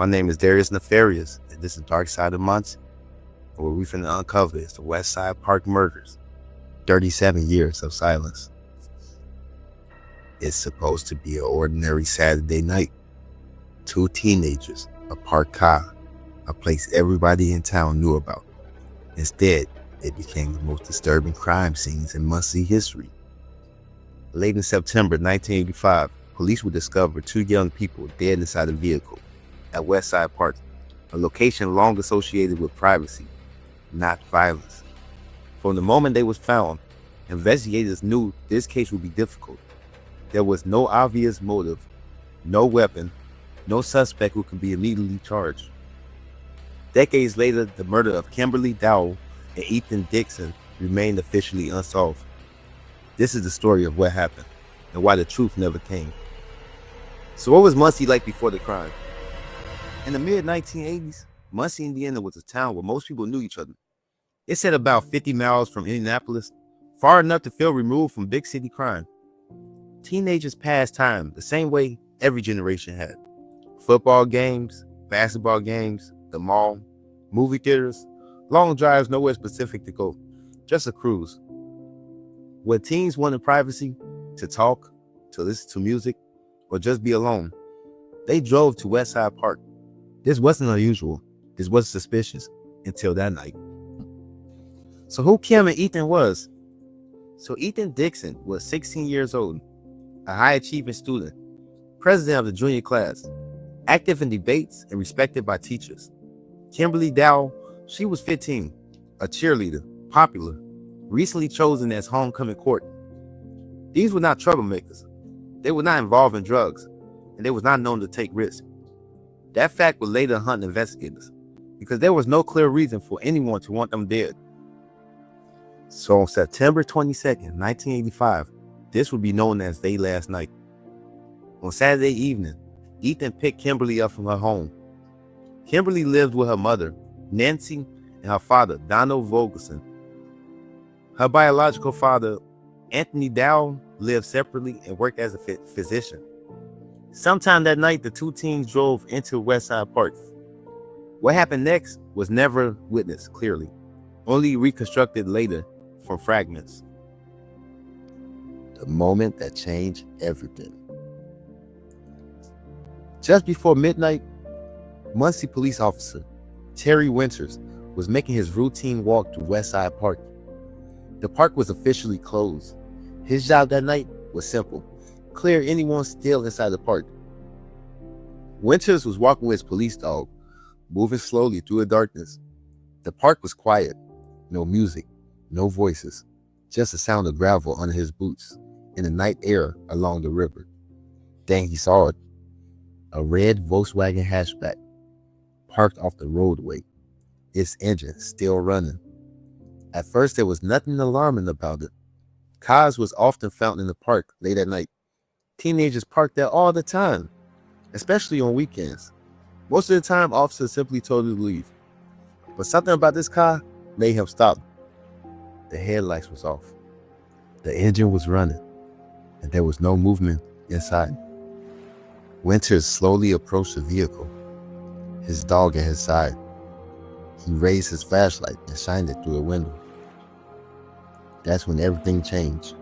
My name is Darius Nefarious, and this is Darkside of Muncie, where we finna uncover is the Westside Park murders. 37 years of silence. It's supposed to be an ordinary Saturday night. Two teenagers, a parked car, a place everybody in town knew about. Instead, it became the most disturbing crime scenes in Muncie history. Late in September 1985, police would discover two young people dead inside a vehicle at Westside Park, a location long associated with privacy, not violence. From the moment they was found, investigators knew this case would be difficult. There was no obvious motive, no weapon, no suspect who could be immediately charged. Decades later, the murder of Kimberly Dowell and Ethan Dixon remained officially unsolved. This is the story of what happened and why the truth never came. So what was Muncie like before the crime? In the mid-1980s, Muncie, Indiana was a town where most people knew each other. It sat about 50 miles from Indianapolis, far enough to feel removed from big city crime. Teenagers passed time the same way every generation had. Football games, basketball games, the mall, movie theaters, long drives, nowhere specific to go, just a cruise. When teens wanted privacy, to talk, to listen to music, or just be alone, they drove to Westside Park. This wasn't unusual. This was suspicious until that night. So who Kim and Ethan was? So Ethan Dixon was 16 years old, a high-achieving student, president of the junior class, active in debates and respected by teachers. Kimberly Dowell, she was 15, a cheerleader, popular, recently chosen as homecoming court. These were not troublemakers. They were not involved in drugs, and they was not known to take risks. That fact would later hunt investigators, because there was no clear reason for anyone to want them dead. So on September 22nd, 1985, this would be known as They Last Night. On Saturday evening, Ethan picked Kimberly up from her home. Kimberly lived with her mother, Nancy, and her father, Donald Vogelson. Her biological father, Anthony Dowell, lived separately and worked as a physician. Sometime that night, the two teens drove into Westside Park. What happened next was never witnessed clearly, only reconstructed later from fragments. The moment that changed everything. Just before midnight, Muncie police officer Terry Winters was making his routine walk to Westside Park. The park was officially closed. His job that night was simple: clear anyone still inside the park. Winters was walking with his police dog, moving slowly through the darkness. The park was quiet, no music, no voices, just the sound of gravel under his boots in the night air along the river. Then he saw it, a red Volkswagen hatchback parked off the roadway, its engine still running. At first, there was nothing alarming about it. Cars was often found in the park late at night. Teenagers parked there all the time, especially on weekends. Most of the time, officers simply told him to leave. But something about this car made him stop. The headlights was off. The engine was running, and there was no movement inside. Winters slowly approached the vehicle, his dog at his side. He raised his flashlight and shined it through the window. That's when everything changed.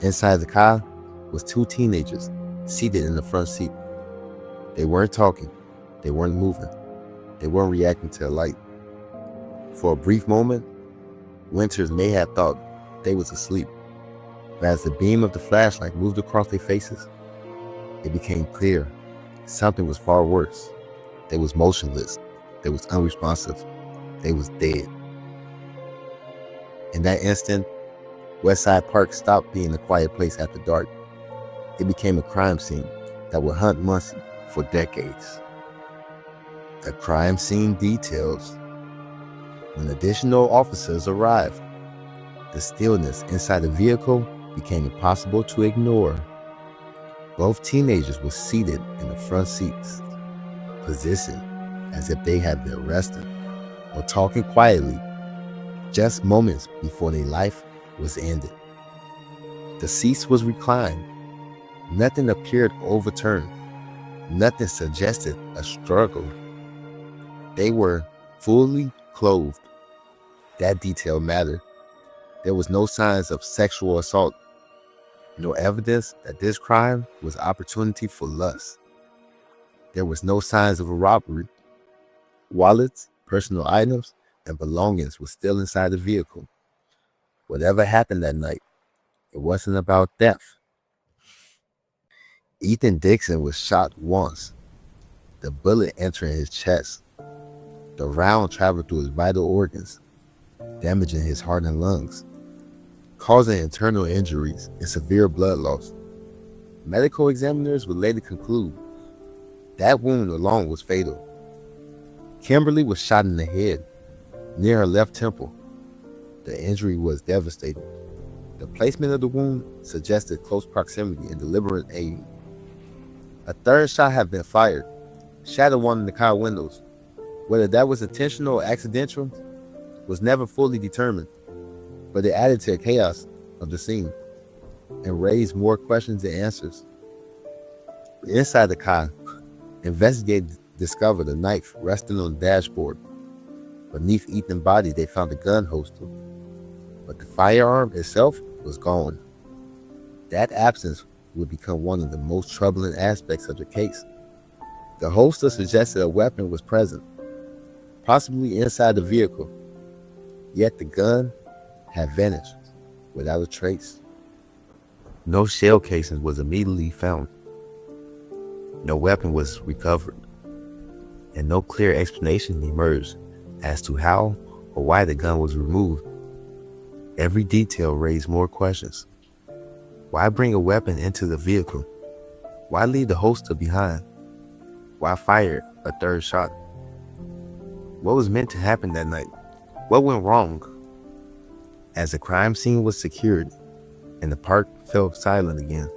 Inside the car was two teenagers seated in the front seat. They weren't talking. They weren't moving. They weren't reacting to the light. For a brief moment, Winters may have thought they was asleep. But as the beam of the flashlight moved across their faces, it became clear something was far worse. They was motionless. They was unresponsive. They was dead. In that instant, Westside Park stopped being a quiet place after dark. It became a crime scene that would haunt Muncie for decades. The crime scene details. When additional officers arrived, the stillness inside the vehicle became impossible to ignore. Both teenagers were seated in the front seats, positioned as if they had been arrested or talking quietly just moments before their life was ended. The seats was reclined. Nothing appeared overturned. Nothing suggested a struggle. They were fully clothed. That detail mattered. There was no signs of sexual assault. No evidence that this crime was opportunity for lust. There was no signs of a robbery. Wallets, personal items, and belongings were still inside the vehicle. Whatever happened that night, it wasn't about theft. Ethan Dixon was shot once, the bullet entering his chest. The round traveled through his vital organs, damaging his heart and lungs, causing internal injuries and severe blood loss. Medical examiners would later conclude that wound alone was fatal. Kimberly was shot in the head, near her left temple. The injury was devastating. The placement of the wound suggested close proximity and deliberate aim. A third shot had been fired, shattered one of the car windows. Whether that was intentional or accidental was never fully determined, but it added to the chaos of the scene and raised more questions than answers. Inside the car, investigators discovered a knife resting on the dashboard. Beneath Ethan's body, they found a gun holster, but the firearm itself was gone. That absence would become one of the most troubling aspects of the case. The holster suggested a weapon was present, possibly inside the vehicle, yet the gun had vanished without a trace. No shell casing was immediately found. No weapon was recovered, and no clear explanation emerged as to how or why the gun was removed. Every detail raised more questions. Why bring a weapon into the vehicle? Why leave the holster behind? Why fire a third shot? What was meant to happen that night? What went wrong? As the crime scene was secured and the park fell silent again,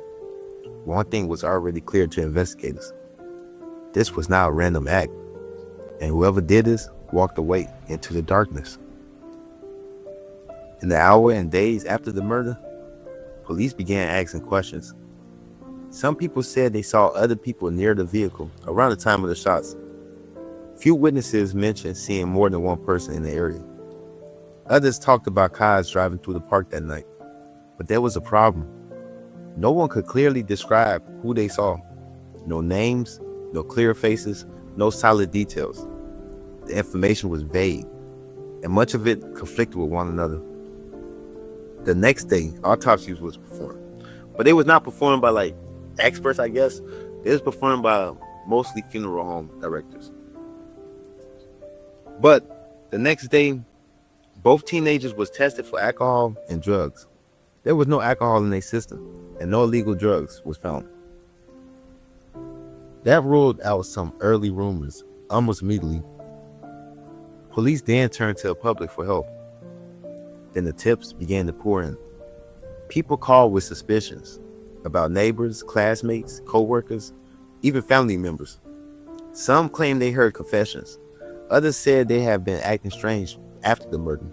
one thing was already clear to investigators. This was not a random act, and whoever did this walked away into the darkness. In the hour and days after the murder, police began asking questions. Some people said they saw other people near the vehicle around the time of the shots. Few witnesses mentioned seeing more than one person in the area. Others talked about cars driving through the park that night. But there was a problem. No one could clearly describe who they saw. No names, no clear faces, no solid details. The information was vague, and much of it conflicted with one another. The next day, autopsies was performed. But they was not performed by experts, I guess. It was performed by mostly funeral home directors. But the next day, both teenagers was tested for alcohol and drugs. There was no alcohol in their system, and no illegal drugs was found. That ruled out some early rumors almost immediately. Police then turned to the public for help. Then the tips began to pour in. People called with suspicions about neighbors, classmates, co-workers, even family members. Some claimed they heard confessions. Others said they had been acting strange after the murder.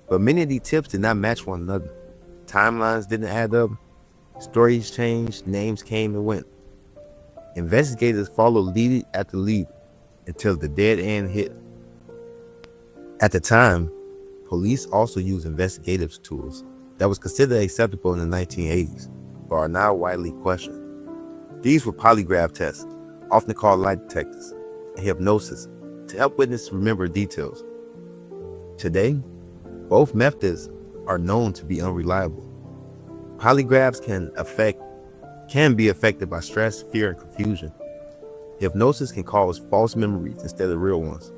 But many of these tips did not match one another. Timelines didn't add up. Stories changed, names came and went. Investigators followed lead after lead until the dead end hit. At the time, police also used investigative tools that was considered acceptable in the 1980s, but are now widely questioned. These were polygraph tests, often called lie detectors, and hypnosis, to help witnesses remember details. Today, both methods are known to be unreliable. Polygraphs can be affected by stress, fear, and confusion. Hypnosis can cause false memories instead of real ones.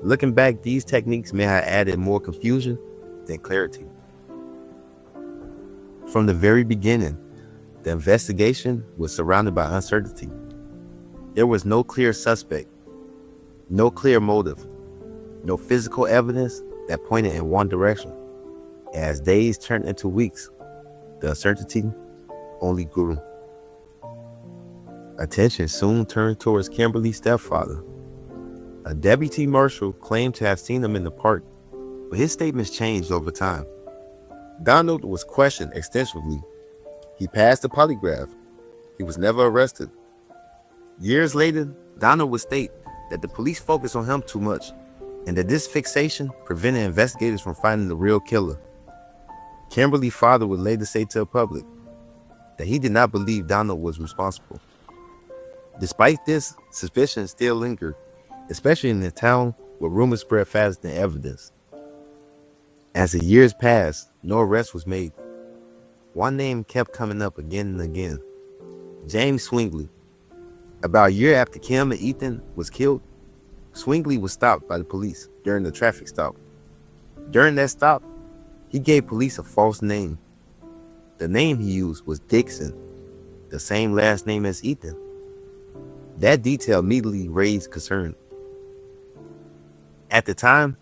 Looking back, these techniques may have added more confusion than clarity. From the very beginning, the investigation was surrounded by uncertainty. There was no clear suspect, no clear motive, no physical evidence that pointed in one direction. As days turned into weeks, the uncertainty only grew. Attention soon turned towards Kimberly's stepfather. A deputy marshal claimed to have seen him in the park, but his statements changed over time. Donald was questioned extensively. He passed the polygraph. He was never arrested. Years later, Donald would state that the police focused on him too much, and that this fixation prevented investigators from finding the real killer. Kimberly's father would later say to the public that he did not believe Donald was responsible. Despite this, suspicion still lingered, especially in a town where rumors spread faster than evidence. As the years passed, no arrest was made. One name kept coming up again and again: James Swingley. About a year after Kim and Ethan was killed, Swingley was stopped by the police during a traffic stop. During that stop, he gave police a false name. The name he used was Dixon, the same last name as Ethan. That detail immediately raised concern. At the time,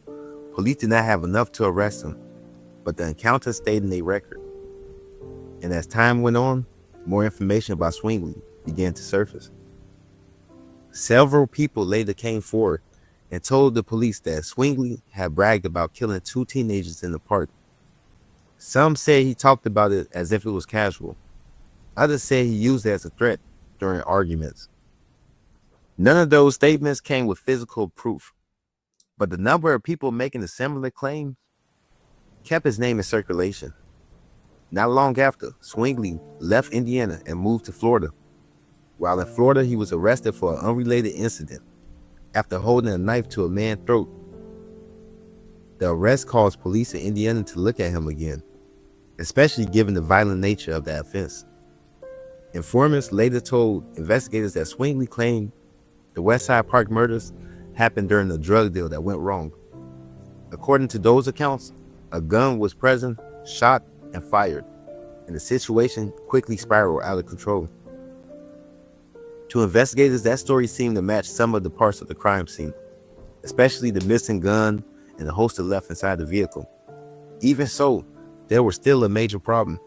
police did not have enough to arrest him, but the encounter stayed in their record. And as time went on, more information about Swingley began to surface. Several people later came forward and told the police that Swingley had bragged about killing 2 teenagers in the park. Some said he talked about it as if it was casual. Others said he used it as a threat during arguments. None of those statements came with physical proof, but the number of people making a similar claim kept his name in circulation. Not long after, Swingley left Indiana and moved to Florida. While in Florida, he was arrested for an unrelated incident after holding a knife to a man's throat. The arrest caused police in Indiana to look at him again, especially given the violent nature of the offense. Informants later told investigators that Swingley claimed the Westside Park murders happened during a drug deal that went wrong. According to those accounts, a gun was present, shot, and fired, and the situation quickly spiraled out of control. To investigators, that story seemed to match some of the parts of the crime scene, especially the missing gun and the holster left inside the vehicle. Even so, there was still a major problem.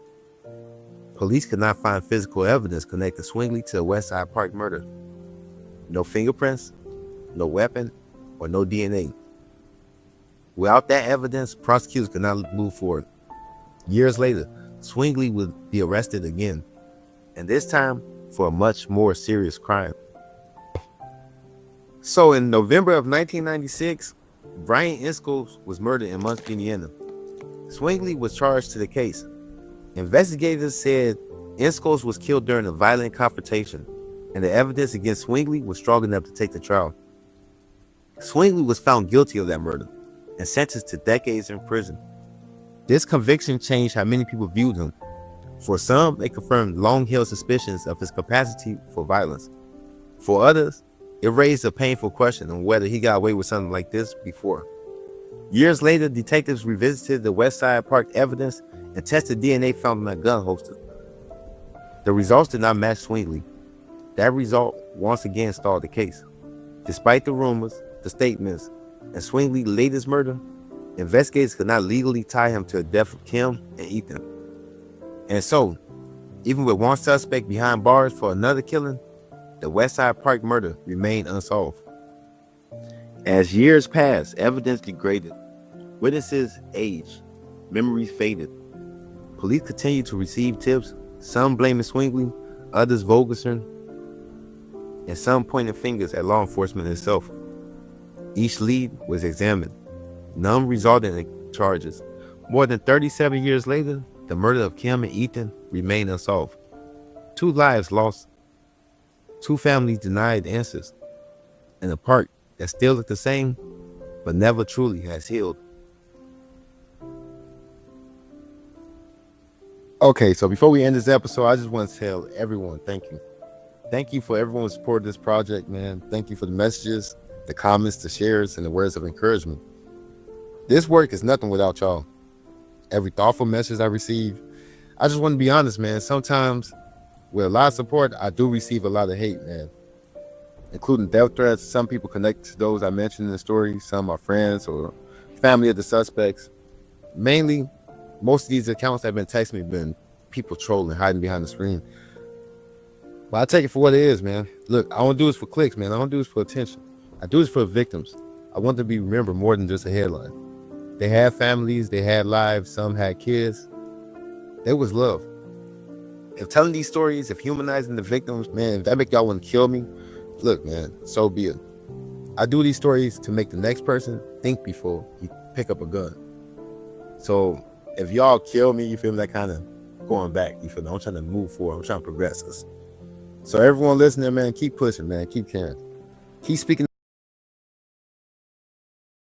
Police could not find physical evidence connecting Swingley to the Westside Park murder. No fingerprints, no weapon, or no DNA. Without that evidence, prosecutors could not move forward. Years later, Swingley would be arrested again, and this time for a much more serious crime. So in November of 1996, Brian Ingalls was murdered in Muncie, Indiana. Swingley was charged to the case. Investigators said Ingalls was killed during a violent confrontation, and the evidence against Swingley was strong enough to take the trial. Swingley was found guilty of that murder and sentenced to decades in prison. This conviction changed how many people viewed him. For some, they confirmed long-held suspicions of his capacity for violence. For others, it raised a painful question on whether he got away with something like this before. Years later, detectives revisited the Westside Park evidence and tested DNA found in that gun holster. The results did not match Swingley. That result once again stalled the case. Despite the rumors, the statements, and Swingley's latest murder, investigators could not legally tie him to the death of Kim and Ethan. And so, even with one suspect behind bars for another killing, the Westside Park murder remained unsolved. As years passed, evidence degraded. Witnesses aged. Memories faded. Police continued to receive tips, some blaming Swingley, others Vogelson, and some pointing fingers at law enforcement itself. Each lead was examined. None resulted in charges. More than 37 years later, the murder of Kim and Ethan remained unsolved. 2 lives lost. 2 families denied answers. And a park that still looked the same, but never truly has healed. Okay, so before we end this episode, I just want to tell everyone thank you. Thank you for everyone's support of this project, man. Thank you for the messages, the comments, the shares, and the words of encouragement. This work is nothing without y'all. Every thoughtful message I receive, I just want to be honest, man. Sometimes with a lot of support, I do receive a lot of hate, man. Including death threats. Some people connect to those I mentioned in the story. Some are friends or family of the suspects. Mainly, most of these accounts that have been texting me have been people trolling, hiding behind the screen. But I take it for what it is, man. Look, I don't do this for clicks, man. I don't do this for attention. I do this for the victims. I want them to be remembered more than just a headline. They had families, they had lives, some had kids. There was love. If telling these stories, if humanizing the victims, man, if that make y'all want to kill me, look, man, so be it. I do these stories to make the next person think before you pick up a gun. So if y'all kill me, you feel me, that kind of going back, you feel me? I'm trying to move forward. I'm trying to progress us. So everyone listening, man, keep pushing, man. Keep caring. Keep speaking